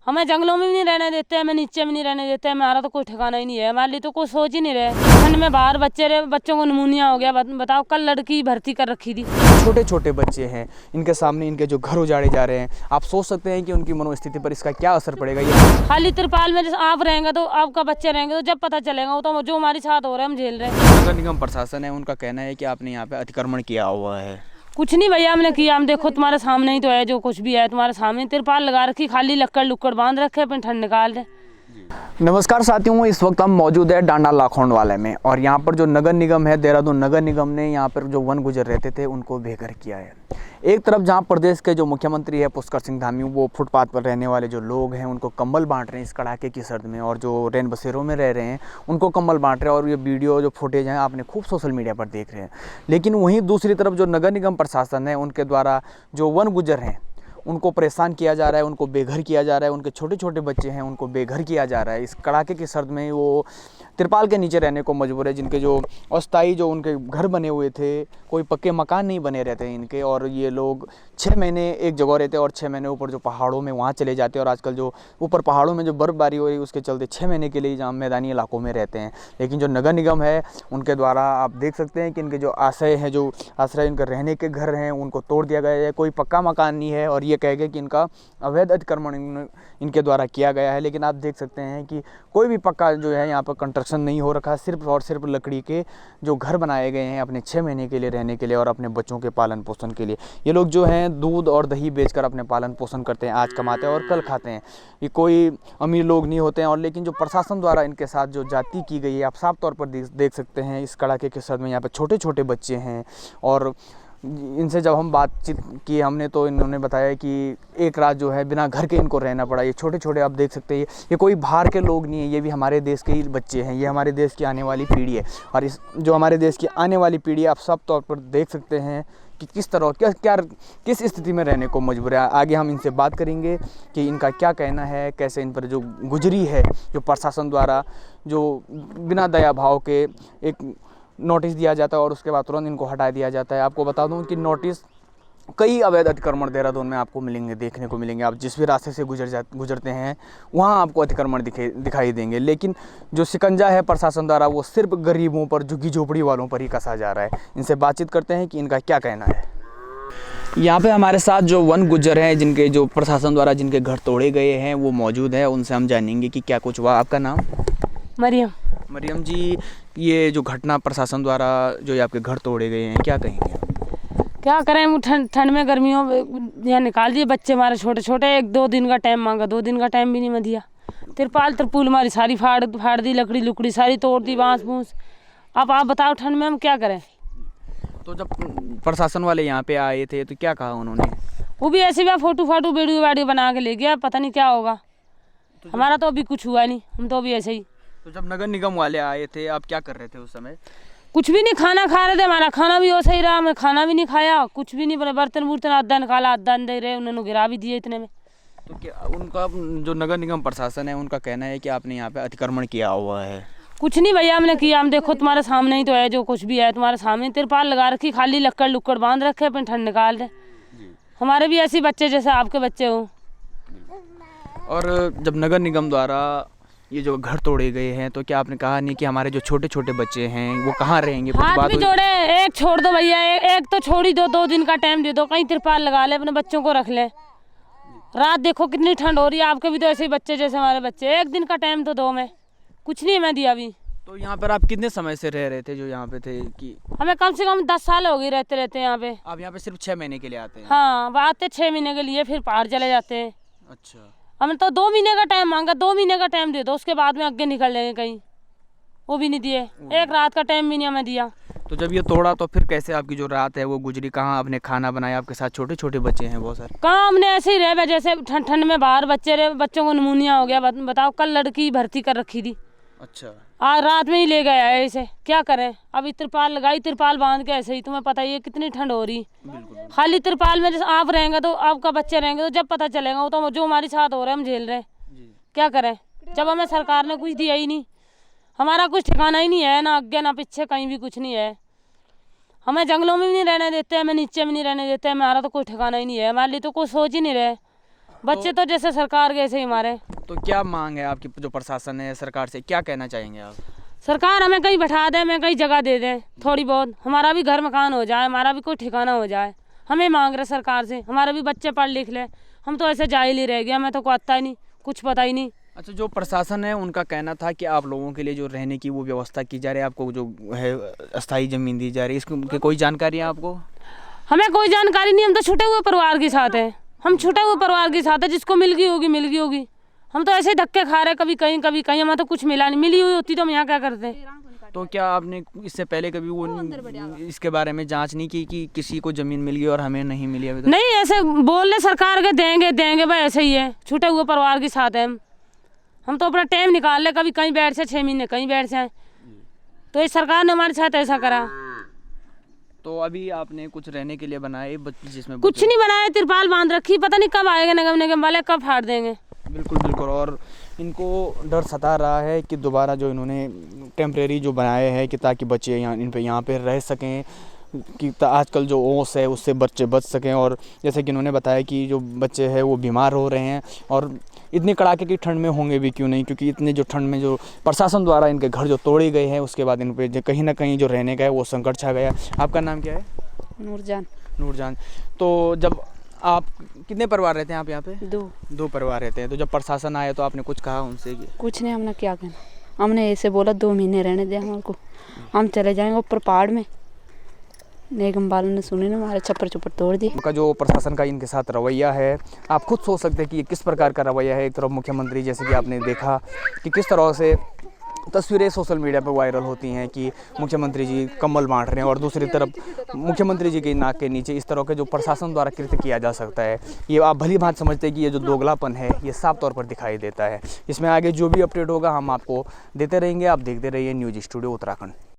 हमें जंगलों में भी नहीं रहने देते, हमें नीचे में नहीं रहने देते, हमारा तो कोई ठिकाना ही नहीं है। हमारे लिए तो कोई सोच ही नहीं रहे। ठंड में बाहर बच्चों को निमोनिया हो गया। बताओ, कल लड़की भर्ती कर रखी थी। छोटे छोटे बच्चे हैं, इनके सामने इनके जो घर उजाड़े जा रहे हैं। आप सोच सकते हैं कि उनकी मनोस्थिति पर इसका क्या असर पड़ेगा। ये खाली तिरपाल में जैसे आप रहेंगे तो आपका बच्चे रहेंगे तो जब पता चलेगा, वो तो जो हमारे साथ हो रहा है हम झेल रहे हैं। नगर निगम प्रशासन है, उनका कहना है कि आपने यहाँ पे अतिक्रमण किया हुआ है। कुछ नहीं भैया, हमने किया। हम देखो तुम्हारे सामने ही तो है, जो कुछ भी है तुम्हारे सामने। तिरपाल लगा रखी, खाली लक्कड़ लुक्कड़ बांध रखे, अपनी ठंड निकाल रहे। नमस्कार साथियों, इस वक्त हम मौजूद है डांडा लाखोंडवाले में और यहाँ पर जो नगर निगम है, देहरादून नगर निगम ने यहाँ पर जो वन गुजर रहते थे उनको बेघर किया है। एक तरफ जहाँ प्रदेश के जो मुख्यमंत्री है पुष्कर सिंह धामी, वो फुटपाथ पर रहने वाले जो लोग हैं उनको कंबल बांट रहे हैं इस कड़ाके की सर्द में, और जो रैन बसेरों में रह रहे हैं उनको कंबल बांट रहे हैं। और ये वीडियो जो फुटेज हैं आपने खूब सोशल मीडिया पर देख रहे हैं। लेकिन वहीं दूसरी तरफ जो नगर निगम प्रशासन है, उनके द्वारा जो वन गुजर हैं उनको परेशान किया जा रहा है, उनको बेघर किया जा रहा है। उनके छोटे छोटे बच्चे हैं, उनको बेघर किया जा रहा है। इस कड़ाके की सर्द में वो तिरपाल के नीचे रहने को मजबूर है। जिनके जो अस्थायी जो उनके घर बने हुए थे, कोई पक्के मकान नहीं बने रहते हैं इनके, और ये लोग 6 महीने एक जगह रहते हैं और 6 महीने ऊपर जो पहाड़ों में वहाँ चले जाते हैं। और आजकल जो ऊपर पहाड़ों में जो बर्फ़बारी हो रही है उसके चलते 6 महीने के लिए जहाँ मैदानी इलाकों में रहते हैं। लेकिन जो नगर निगम है उनके द्वारा आप देख सकते हैं कि इनके जो आश्रय हैं, जो आश्रय इनके रहने के घर हैं, उनको तोड़ दिया गया है। कोई पक्का मकान नहीं है और ये कह गए कि इनका अवैध अतिक्रमण इनके द्वारा किया गया है। लेकिन आप देख सकते हैं कि कोई भी पक्का जो है यहाँ पर कंस्ट्रक्शन नहीं हो रखा, सिर्फ और सिर्फ लकड़ी के जो घर बनाए गए हैं अपने 6 महीने के लिए रहने के लिए और अपने बच्चों के पालन पोषण के लिए। ये लोग जो हैं दूध और दही बेचकर अपने पालन पोषण करते हैं, आज कमाते हैं और कल खाते हैं। ये कोई अमीर लोग नहीं होते हैं। और लेकिन जो प्रशासन द्वारा इनके साथ जो जाति की गई है, आप साफ तौर पर देख सकते हैं इस कड़ाके के सर्द में। यहाँ पर छोटे छोटे बच्चे हैं और इनसे जब हम बातचीत की हमने, तो इन्होंने बताया कि एक रात जो है बिना घर के इनको रहना पड़ा। ये छोटे छोटे आप देख सकते हैं, ये कोई बाहर के लोग नहीं है, ये भी हमारे देश के ही बच्चे हैं। ये हमारे देश की आने वाली पीढ़ी है और इस जो हमारे देश की आने वाली पीढ़ी आप सब तौर पर देख सकते हैं कि किस तरह किस स्थिति में रहने को मजबूर है। आगे हम इनसे बात करेंगे कि इनका क्या कहना है, कैसे इन पर जो गुजरी है, जो प्रशासन द्वारा जो बिना दया भाव के एक नोटिस दिया जाता है और उसके बाद तुरंत इनको हटा दिया जाता है। आपको बता दूं कि नोटिस कई अवैध अतिक्रमण देहरादून में आपको मिलेंगे, देखने को मिलेंगे। आप जिस भी रास्ते से गुजरते हैं वहाँ आपको अतिक्रमण दिखाई देंगे। लेकिन जो शिकंजा है प्रशासन द्वारा वो सिर्फ गरीबों पर, झुग्गी झोपड़ी वालों पर ही कसा जा रहा है। इनसे बातचीत करते हैं कि इनका क्या कहना है। यहाँ पे हमारे साथ जो वन गुज्जर हैं, जिनके जो प्रशासन द्वारा जिनके घर तोड़े गए हैं, वो मौजूद है। उनसे हम जानेंगे कि क्या कुछ हुआ। आपका नाम? मरियम जी, ये जो घटना प्रशासन द्वारा जो ये आपके घर तोड़े गए हैं, क्या कहेंगे? क्या करें, ठंड में गर्मियों यहाँ निकाल दिए बच्चे हमारे छोटे छोटे। 1-2 दिन का टाइम मांगा, 2 दिन का टाइम भी नहीं मैं दिया। तिरपाल हमारी सारी फाड़ दी, लकड़ी लुकड़ी सारी तोड़ दी, बांस बूंस। अब आप बताओ ठंड में हम क्या करें। तो जब प्रशासन वाले यहाँ पे आए थे तो क्या कहा उन्होंने? वो भी ऐसे भी फोटो वीडियो बना के ले गया, पता नहीं क्या होगा। हमारा तो अभी कुछ हुआ नहीं, हम तो अभी ऐसे ही। तो जब नगर निगम वाले आए थे आप क्या कर रहे थे उस समय? कुछ भी नहीं, खाना खा रहे थे। हमारा खाना भी वैसे ही रहा, हमें खाना भी नहीं खाया, कुछ भी नहीं बने। बर्तन आधा निकाला, आधा दे रहे, उन्होंने गिरा भी दिए इतने में। तो क्या उनका जो नगर निगम प्रशासन है उनका कहना है कि आपने यहाँ पे अतिक्रमण किया हुआ है? कुछ नहीं भैया, हमने किया। हम देखो तुम्हारे सामने ही तो है, जो कुछ भी है तुम्हारे सामने। तिरपाल लगा रखी, खाली लक्कड़ लुक्कड़ बांध रखे, अपनी ठंड निकाल रहे। हमारे भी ऐसे बच्चे जैसे आपके बच्चे हो। और जब नगर निगम द्वारा ये जो घर तोड़े गए हैं तो क्या आपने कहा नहीं कि हमारे जो छोटे छोटे बच्चे हैं वो कहाँ रहेंगे? हाथ भी जोड़े, एक छोड़ दो भैया, एक तो छोड़ ही दो, 2 दिन का टाइम दे दो, कहीं तिरपाल लगा ले, अपने बच्चों को रख ले। रात देखो कितनी ठंड हो रही है, आपके भी तो ऐसे ही बच्चे जैसे हमारे बच्चे। 1 दिन का टाइम तो दो, मैं कुछ नहीं मैं दिया अभी। तो यहाँ पर आप कितने समय से रह रहे थे जो यहाँ पे थे? कि हमें कम से कम 10 साल हो गए रहते यहाँ पे। आप यहाँ पे सिर्फ 6 महीने के लिए आते हैं? हाँ, वो आते 6 महीने के लिए, फिर पहाड़ चले जाते हैं। अच्छा। हमने तो 2 महीने का टाइम मांगा, 2 महीने का टाइम दे दो, उसके बाद में आगे निकल लेंगे कहीं। वो भी नहीं दिए, 1 रात का टाइम भी नहीं हमें दिया। तो जब ये तोड़ा तो फिर कैसे आपकी जो रात है वो गुजरी? कहाँ आपने खाना बनाया? आपके साथ छोटे छोटे बच्चे हैं बहुत सारे। कहाँ, हमने ऐसे ही रहे, जैसे ठंड में बाहर बच्चों को निमोनिया हो गया। बताओ, कल लड़की भर्ती कर रखी थी। अच्छा। आज रात में ही ले गया है इसे, क्या करें। अभी तिरपाल लगाई, तिरपाल बांध के ऐसे ही, तुम्हें पता ही है कितनी ठंड हो रही। खाली तिरपाल में जैसे आप रहेंगे तो आपका बच्चे रहेंगे तो जब पता चलेगा, वो तो जो हमारे साथ हो रहा है हम झेल रहे। क्या करें, जब हमें सरकार ने कुछ दिया ही नहीं। हमारा कुछ ठिकाना ही नहीं है, ना आगे ना पीछे, कहीं भी कुछ नहीं है। हमें जंगलों में भी नहीं रहने देते, हमें नीचे में नहीं रहने देते, हमारा तो कोई ठिकाना ही नहीं है। हमारे लिए तो कोई सोच ही नहीं रहे। बच्चे तो जैसे सरकार के ऐसे ही हमारे। तो क्या मांग है आपकी जो प्रशासन है सरकार से, क्या कहना चाहेंगे आप? सरकार हमें कहीं बैठा दे, हमें कहीं जगह दे दे थोड़ी बहुत, हमारा भी घर मकान हो जाए, हमारा भी कोई ठिकाना हो जाए। हमें मांग रहे सरकार से, हमारे भी बच्चे पढ़ लिख ले। हम तो ऐसे जाहिल ही रह गए, हमें तो कोई आता ही नहीं, कुछ पता ही नहीं। अच्छा, जो प्रशासन है उनका कहना था कि आप लोगों के लिए जो रहने की वो व्यवस्था की जा रही है, आपको जो है अस्थायी ज़मीन दी जा रही है, इसकी कोई जानकारी है आपको? हमें कोई जानकारी नहीं, हम तो छूटे हुए परिवार के साथ हैं। हम छूटे हुए परिवार के साथ है, जिसको मिल गई होगी मिल गई होगी। हम तो ऐसे ही धक्के खा रहे, कभी कहीं हमें तो कुछ मिला नहीं। मिली हुई होती तो हम यहाँ क्या करते। तो क्या आपने इससे पहले कभी वो इसके बारे में जांच नहीं की कि किसी को ज़मीन मिल गई और हमें नहीं मिली अभी तक? नहीं, ऐसे बोल रहे सरकार के देंगे देंगे, भाई ऐसे ही है, छूटे हुए परिवार के साथ है। हम तो अपना टाइम निकाल ले, कभी कहीं बैठ जाए 6 महीने कहीं बैठ जाए। तो इस सरकार ने हमारे साथ ऐसा करा। तो अभी आपने कुछ रहने के लिए बनाए जिसमें कुछ नहीं बनाया, तिरपाल बांध रखी, पता नहीं कब आएगा निगम निगम वाले, कब फाड़ देंगे। बिल्कुल बिल्कुल। और इनको डर सता रहा है कि दोबारा जो इन्होंने टेम्परेरी जो बनाए हैं कि ताकि बच्चे यहाँ पे रह सकें, कि आजकल जो ओस है उससे बच्चे बच सकें। और जैसे कि इन्होंने बताया कि जो बच्चे हैं वो बीमार हो रहे हैं, और इतनी कड़ाके की ठंड में होंगे भी क्यों नहीं, क्योंकि इतने जो ठंड में जो प्रशासन द्वारा इनके घर जो तोड़े गए हैं उसके बाद इन पे कहीं ना कहीं जो रहने का है वो संकट छा गया। आपका नाम क्या है? नूरजान। नूरजान। तो जब आप कितने परिवार रहते हैं आप यहाँ पे? 2 परिवार रहते हैं। तो जब प्रशासन आया तो आपने कुछ कहा उनसे? कुछ नहीं, हमने क्या कहना, हमने ऐसे बोला 2 महीने रहने दे हमारे को, हम चले जाएंगे ऊपर पहाड़ में। निगम वालों ने सुनी ना, हमारे छप्पर चुप्पर तोड़ दी। उनका जो प्रशासन का इनके साथ रवैया है, आप खुद सोच सकते हैं कि ये किस प्रकार का रवैया है। एक तरफ मुख्यमंत्री, जैसे कि आपने देखा कि किस तरह से तस्वीरें सोशल मीडिया पर वायरल होती हैं कि मुख्यमंत्री जी कम्बल बांट रहे हैं, और दूसरी तरफ मुख्यमंत्री जी के नाक के नीचे इस तरह के जो प्रशासन द्वारा कृत्य किया जा सकता है, ये आप भली भांति समझते हैं कि ये जो दोगलापन है ये साफ तौर पर दिखाई देता है। इसमें आगे जो भी अपडेट होगा हम आपको देते रहेंगे। आप देखते रहिए न्यूज़ स्टूडियो उत्तराखंड।